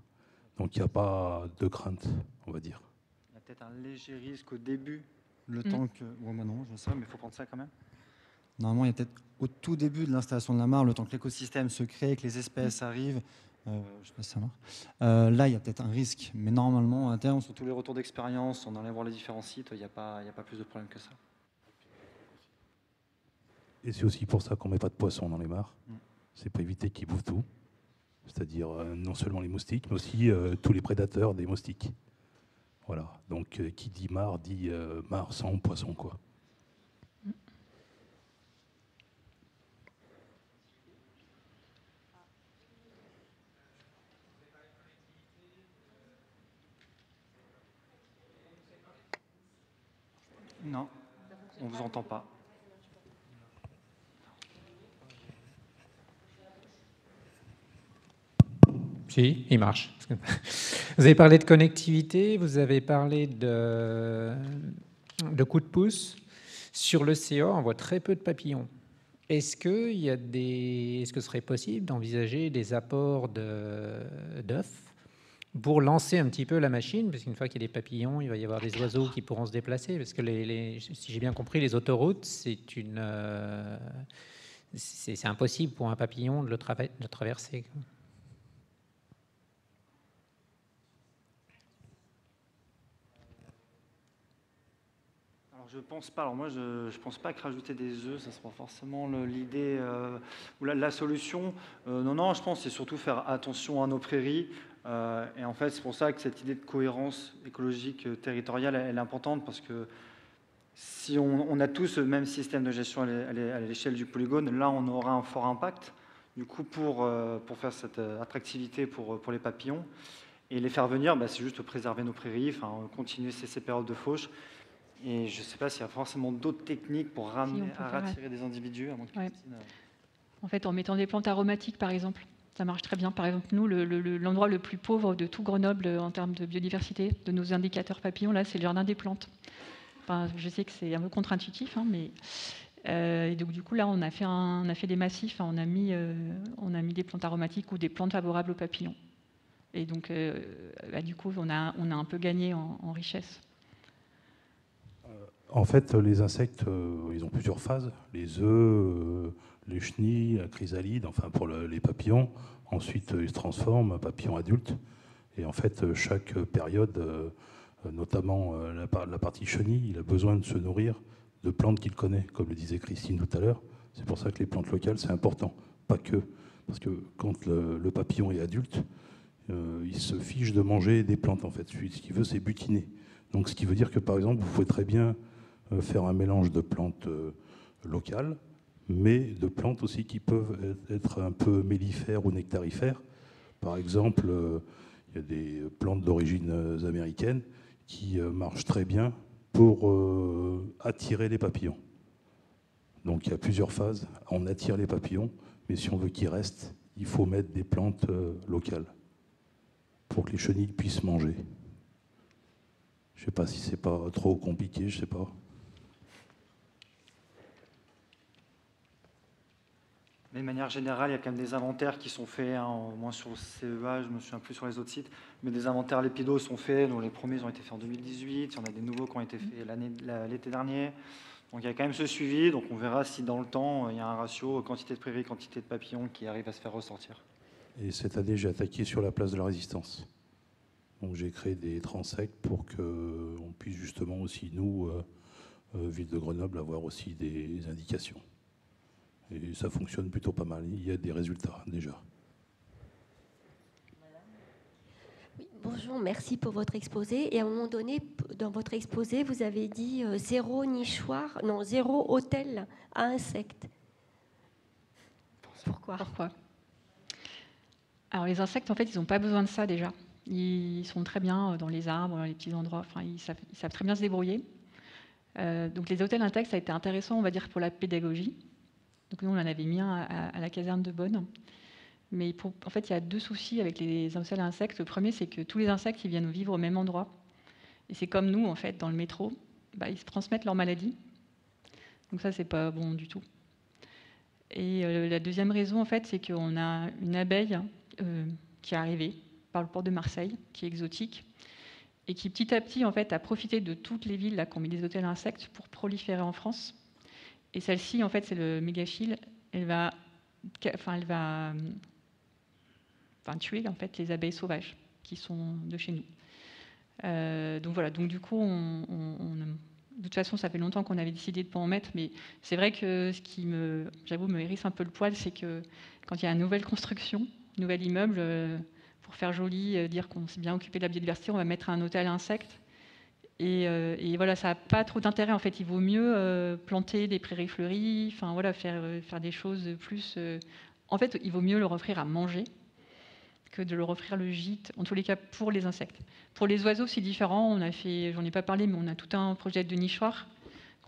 S6: Donc il n'y a pas de crainte, on va dire.
S2: Il y a peut-être un léger risque au début, le temps que... Ouais, moi non, je sais, mais il faut prendre ça quand même. Normalement, il y a peut-être au tout début de l'installation de la mare, le temps que l'écosystème se crée, que les espèces arrivent, je ne sais pas si ça marche. Là, il y a peut-être un risque, mais normalement, à terme, sur tous les retours d'expérience, on allait voir les différents sites, il n'y a pas plus de problème que ça.
S6: Et c'est aussi pour ça qu'on ne met pas de poissons dans les mares. C'est pour éviter qu'ils bouffent tout. C'est-à-dire non seulement les moustiques, mais aussi tous les prédateurs des moustiques. Voilà. Donc qui dit mare dit mare sans poisson, quoi.
S2: Non. On ne vous entend pas.
S7: Si, il marche. Vous avez parlé de connectivité, vous avez parlé de coups de pouce. Sur l'océan, on voit très peu de papillons. Est-ce que ce serait possible d'envisager des apports d'œufs pour lancer un petit peu la machine? Parce qu'une fois qu'il y a des papillons, il va y avoir des oiseaux qui pourront se déplacer. Parce que, si j'ai bien compris, les autoroutes, c'est impossible pour un papillon de le traverser.
S2: Je pense pas. Alors moi, je pense pas que rajouter des œufs, ça sera forcément l'idée ou la solution. Non, je pense que c'est surtout faire attention à nos prairies. Et en fait, c'est pour ça que cette idée de cohérence écologique territoriale, elle est importante, parce que si on a tous le même système de gestion à l'échelle du polygone, là, on aura un fort impact. Du coup, pour faire cette attractivité pour les papillons et les faire venir, c'est juste préserver nos prairies, continuer ces périodes de fauche. Et je ne sais pas s'il y a forcément d'autres techniques pour rattirer des individus.
S3: Ouais. En fait, en mettant des plantes aromatiques, par exemple, ça marche très bien. Par exemple, nous, l'endroit le plus pauvre de tout Grenoble en termes de biodiversité, de nos indicateurs papillons, là, c'est le jardin des plantes. Enfin, je sais que c'est un peu contre-intuitif, mais et donc du coup, là, on a fait des massifs, on a mis des plantes aromatiques ou des plantes favorables aux papillons. Et donc, du coup, on a un peu gagné en richesse.
S6: En fait, les insectes, ils ont plusieurs phases. Les œufs, les chenilles, la chrysalide, enfin pour les papillons. Ensuite, ils se transforment en papillons adultes. Et en fait, chaque période, notamment la partie chenille, il a besoin de se nourrir de plantes qu'il connaît, comme le disait Christine tout à l'heure. C'est pour ça que les plantes locales, c'est important. Pas que. Parce que quand le papillon est adulte, il se fiche de manger des plantes, en fait. Ce qu'il veut, c'est butiner. Donc, ce qui veut dire que, par exemple, vous pouvez très bien faire un mélange de plantes locales, mais de plantes aussi qui peuvent être un peu mellifères ou nectarifères. Par exemple, il y a des plantes d'origine américaine qui marchent très bien pour attirer les papillons. Donc il y a plusieurs phases. On attire les papillons, mais si on veut qu'ils restent, il faut mettre des plantes locales pour que les chenilles puissent manger. Je ne sais pas si c'est pas trop compliqué, je ne sais pas.
S2: Mais de manière générale, il y a quand même des inventaires qui sont faits, au moins sur le CEA, je ne me souviens plus sur les autres sites, mais des inventaires Lépidos sont faits, dont les premiers ont été faits en 2018, il y en a des nouveaux qui ont été faits l'été dernier. Donc il y a quand même ce suivi, donc on verra si dans le temps, il y a un ratio quantité de prairies, quantité de papillons qui arrive à se faire ressortir.
S6: Et cette année, j'ai attaqué sur la place de la Résistance. Donc j'ai créé des transects pour qu'on puisse justement aussi, nous, ville de Grenoble, avoir aussi des indications. Et ça fonctionne plutôt pas mal. Il y a des résultats déjà.
S8: Oui, bonjour, merci pour votre exposé. Et à un moment donné, dans votre exposé, vous avez dit zéro nichoir, non, zéro hôtel à insectes. Pourquoi ?
S3: Alors les insectes, en fait, ils n'ont pas besoin de ça déjà. Ils sont très bien dans les arbres, dans les petits endroits. Enfin, ils savent très bien se débrouiller. Donc les hôtels insectes, ça a été intéressant, on va dire, pour la pédagogie. Donc nous, on en avait mis un à la caserne de Bonne. Mais en fait, il y a deux soucis avec les hôtels insectes. Le premier, c'est que tous les insectes, ils viennent vivre au même endroit. Et c'est comme nous, en fait, dans le métro, ils se transmettent leur maladie. Donc ça, c'est pas bon du tout. Et la deuxième raison, en fait, c'est qu'on a une abeille qui est arrivée par le port de Marseille, qui est exotique, et qui petit à petit, en fait, a profité de toutes les villes là, qui ont mis des hôtels insectes pour proliférer en France. Et celle-ci, en fait, c'est le mégaphile. Elle va tuer en fait les abeilles sauvages qui sont de chez nous. Donc voilà. Donc du coup, de toute façon, ça fait longtemps qu'on avait décidé de ne pas en mettre, mais c'est vrai que ce qui j'avoue, me hérisse un peu le poil, c'est que quand il y a une nouvelle construction, un nouvel immeuble, pour faire joli, dire qu'on s'est bien occupé de la biodiversité, on va mettre un hôtel insectes. Et voilà, ça n'a pas trop d'intérêt. En fait, il vaut mieux planter des prairies fleuries, enfin voilà, faire des choses plus. En fait, il vaut mieux leur offrir à manger que de leur offrir le gîte. En tous les cas, pour les insectes. Pour les oiseaux, c'est différent. J'en ai pas parlé, mais on a tout un projet de nichoir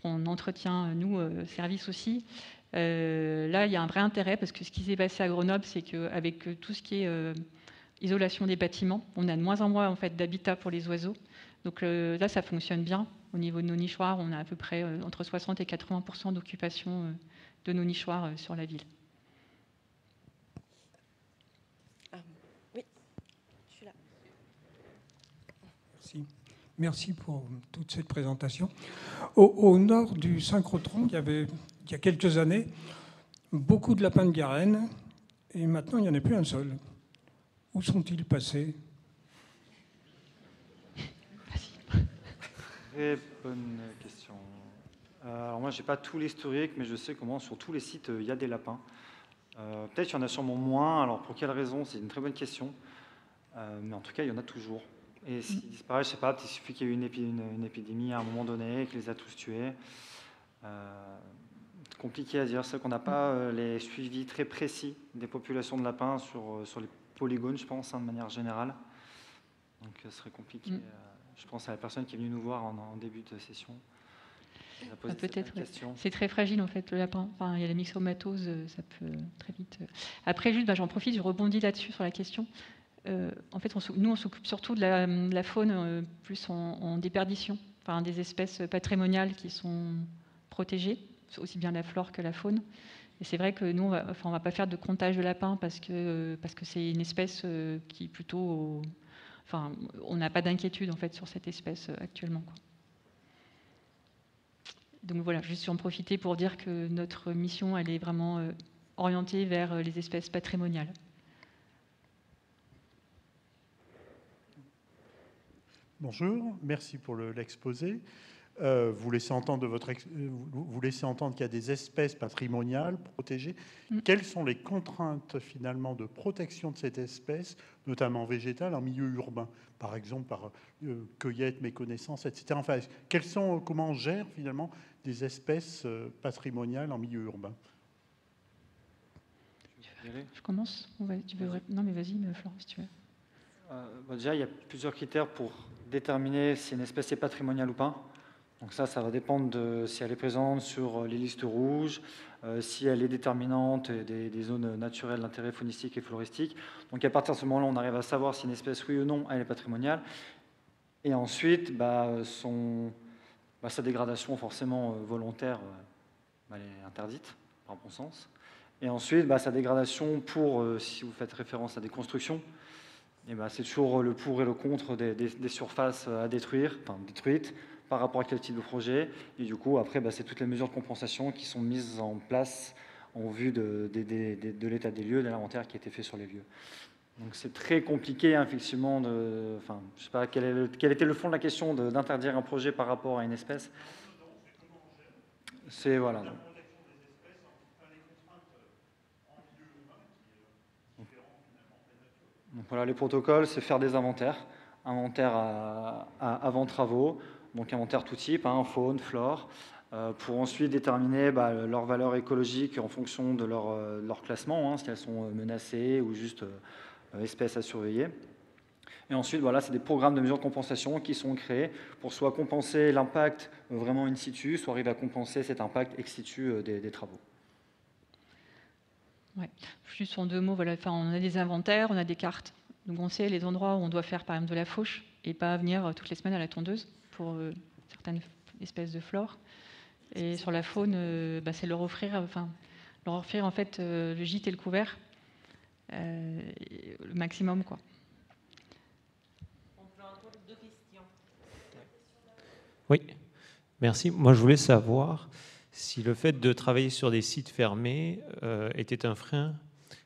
S3: qu'on entretient, nous, service aussi. Là, il y a un vrai intérêt parce que ce qui s'est passé à Grenoble, c'est qu'avec tout ce qui est isolation des bâtiments, on a de moins en moins en fait, d'habitat pour les oiseaux. Donc là, ça fonctionne bien. Au niveau de nos nichoirs, on a à peu près entre 60 et 80% d'occupation de nos nichoirs sur la ville.
S9: Oui, je suis là.
S10: Merci. Merci pour toute cette présentation. Au nord du Synchrotron, il y a quelques années, beaucoup de lapins de Garenne, et maintenant, il n'y en a plus un seul. Où sont-ils passés?
S2: Très bonne question. Alors moi, je n'ai pas tout l'historique, mais je sais comment sur tous les sites, il y a des lapins. Peut-être qu'il y en a sûrement moins. Alors pour quelle raison? C'est une très bonne question. Mais en tout cas, il y en a toujours. Et s'ils disparaissent, je ne sais pas, il suffit qu'il y ait eu une épidémie à un moment donné, qui les a tous tués. Compliqué à dire. C'est qu'on n'a pas les suivis très précis des populations de lapins sur les polygones, je pense, de manière générale. Donc ce serait compliqué. Je pense à la personne qui est venue nous voir en début de session.
S3: Peut-être, c'est très fragile en fait le lapin. Enfin, il y a la myxomatose, ça peut très vite. Après, juste, j'en profite, je rebondis là-dessus sur la question. En fait, nous, on s'occupe surtout de la faune plus en déperdition, enfin, des espèces patrimoniales qui sont protégées, aussi bien la flore que la faune. Et c'est vrai que nous, on va pas faire de comptage de lapins parce que c'est une espèce qui est plutôt... Enfin, on n'a pas d'inquiétude en fait sur cette espèce actuellement, quoi. Donc voilà, juste en profiter pour dire que notre mission, elle est vraiment orientée vers les espèces patrimoniales.
S11: Bonjour, merci pour l'exposé. Vous laissez entendre qu'il y a des espèces patrimoniales protégées. Quelles sont les contraintes finalement de protection de cette espèce, notamment végétale, en milieu urbain, par exemple par cueillette, méconnaissance, etc. Enfin, comment on gère finalement des espèces patrimoniales en milieu urbain?
S3: Je commence? Non, mais vas-y, Florent, si tu veux.
S2: Déjà, il y a plusieurs critères pour déterminer si une espèce est patrimoniale ou pas. Donc ça va dépendre de si elle est présente sur les listes rouges, si elle est déterminante des zones naturelles d'intérêt faunistique et floristique. Donc à partir de ce moment-là, on arrive à savoir si une espèce, oui ou non, elle est patrimoniale. Et ensuite, sa dégradation forcément volontaire, elle est interdite, par bon sens. Et ensuite, sa dégradation si vous faites référence à des constructions, c'est toujours le pour et le contre des surfaces à détruire, enfin détruites, par rapport à quel type de projet. Et du coup, après, c'est toutes les mesures de compensation qui sont mises en place en vue de l'état des lieux, de l'inventaire qui a été fait sur les lieux. Donc c'est très compliqué, effectivement, je ne sais pas quel était le fond de la question d'interdire un projet par rapport à une espèce. C'est, voilà. Donc voilà, les protocoles, c'est faire des inventaires avant travaux, donc inventaire tout type, faune, flore, pour ensuite déterminer leur valeur écologique en fonction de leur classement, si elles sont menacées ou juste espèces à surveiller. Et ensuite, voilà, c'est des programmes de mesures de compensation qui sont créés pour soit compenser l'impact vraiment in situ, soit arriver à compenser cet impact ex situ des travaux.
S3: Ouais. Juste en 2 mots, voilà, on a des inventaires, on a des cartes. Donc on sait les endroits où on doit faire par exemple de la fauche et pas venir toutes les semaines à la tondeuse pour certaines espèces de flore. Et sur la faune, c'est leur offrir en fait le gîte et le couvert, le maximum, quoi.
S1: On prend encore 2 questions.
S12: Oui, merci. Moi, je voulais savoir si le fait de travailler sur des sites fermés était un frein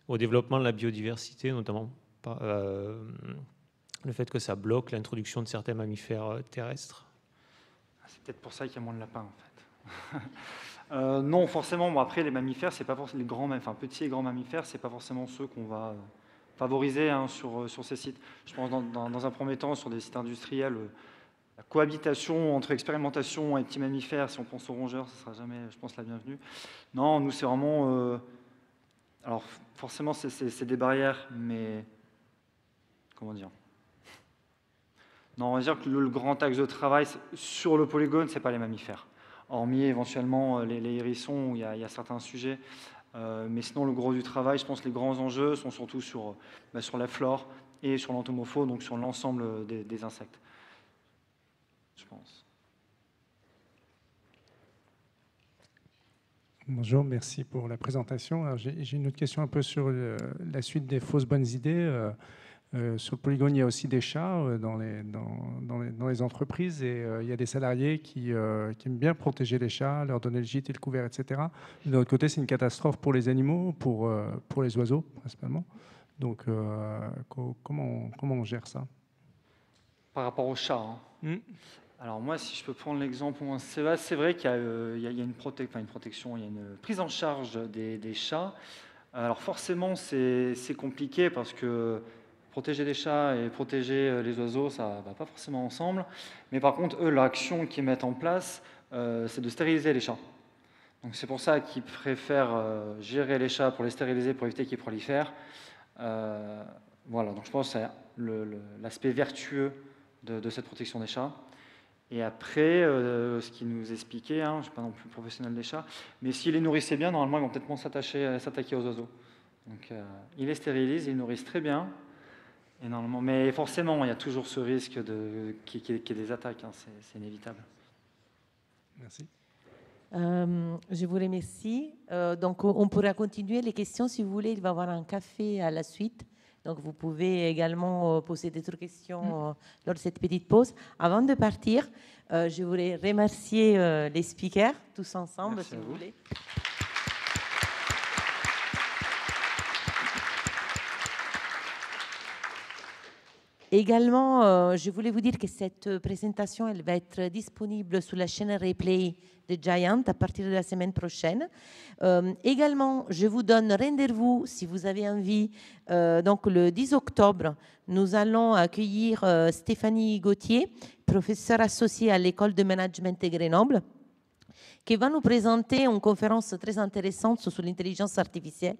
S12: au développement de la biodiversité, notamment le fait que ça bloque l'introduction de certains mammifères terrestres.
S2: C'est peut-être pour ça qu'il y a moins de lapins, en fait. Non, forcément. Bon, après, les mammifères, c'est pas forcément petits et grands mammifères, c'est pas forcément ceux qu'on va favoriser sur ces sites. Je pense dans un premier temps sur des sites industriels. La cohabitation entre expérimentation et petits mammifères, si on pense aux rongeurs, ce ne sera jamais, je pense, la bienvenue. Non, nous, c'est vraiment... alors, forcément, c'est des barrières, mais... Comment dire? Non, on va dire que le grand axe de travail sur le polygone, ce n'est pas les mammifères. hormis éventuellement les hérissons où il y a certains sujets. Mais sinon, le gros du travail, je pense que les grands enjeux sont surtout sur la flore et sur l'entomophore, donc sur l'ensemble des insectes, je pense.
S13: Bonjour, merci pour la présentation. J'ai une autre question un peu sur la suite des fausses bonnes idées. Sur le polygone, il y a aussi des chats dans les entreprises et il y a des salariés qui aiment bien protéger les chats, leur donner le gîte et le couvert, etc. De l'autre côté, c'est une catastrophe pour les animaux, pour les oiseaux principalement. Donc, comment on gère ça?
S2: Par rapport aux chats, Alors moi, si je peux prendre l'exemple, c'est vrai qu'il y a une protection, il y a une prise en charge des chats. Alors forcément, c'est compliqué parce que protéger les chats et protéger les oiseaux, ça ne va pas forcément ensemble. Mais par contre, eux, l'action qu'ils mettent en place, c'est de stériliser les chats. Donc c'est pour ça qu'ils préfèrent gérer les chats pour les stériliser, pour éviter qu'ils prolifèrent. Voilà, donc je pense que c'est l'aspect vertueux de cette protection des chats. Et après, ce qu'ils nous expliquaient, je ne suis pas non plus professionnel des chats, mais s'ils les nourrissaient bien, normalement, ils vont peut-être moins s'attaquer aux oiseaux. Donc ils les stérilisent, ils nourrissent très bien. Et normalement, mais forcément, il y a toujours ce risque qu'il y ait des attaques, c'est inévitable.
S13: Merci.
S1: Je vous remercie. Donc, on pourra continuer les questions si vous voulez. Il va y avoir un café à la suite. Donc, vous pouvez également poser d'autres questions lors de cette petite pause. Avant de partir, je voulais remercier les speakers, tous ensemble,
S2: Merci
S1: si vous voulez. Également, je voulais vous dire que cette présentation, elle va être disponible sur la chaîne replay de Giant à partir de la semaine prochaine. Également, je vous donne rendez-vous si vous avez envie. Donc, le 10 octobre, nous allons accueillir Stéphanie Gauthier, professeure associée à l'école de management de Grenoble, qui va nous présenter une conférence très intéressante sur l'intelligence artificielle.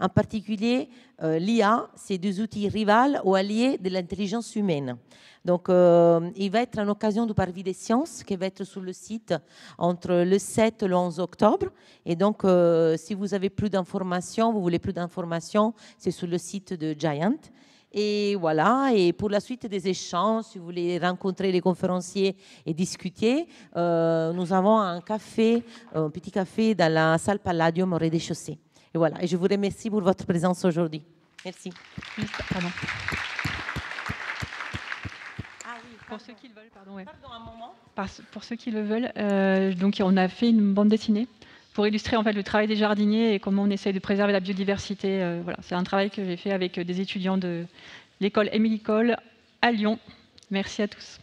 S1: En particulier, l'IA, c'est des outils rivales ou alliés de l'intelligence humaine. Donc, il va être une occasion de parler des sciences qui va être sur le site entre le 7 et le 11 octobre. Et donc, si vous avez plus d'informations, vous voulez plus d'informations, c'est sur le site de Giant. Et voilà, et pour la suite des échanges, si vous voulez rencontrer les conférenciers et discuter, nous avons un petit café dans la salle Palladium au rez-de-chaussée. Et voilà, et je vous remercie pour votre présence aujourd'hui. Merci.
S3: Pardon. Ah oui, pour ceux qui le veulent, pardon. Ouais.
S1: Pardon, un moment.
S3: Pour ceux qui le veulent, donc on a fait une bande dessinée pour illustrer en fait le travail des jardiniers et comment on essaie de préserver la biodiversité. Voilà, c'est un travail que j'ai fait avec des étudiants de l'école Émilie Coll à Lyon. Merci à tous.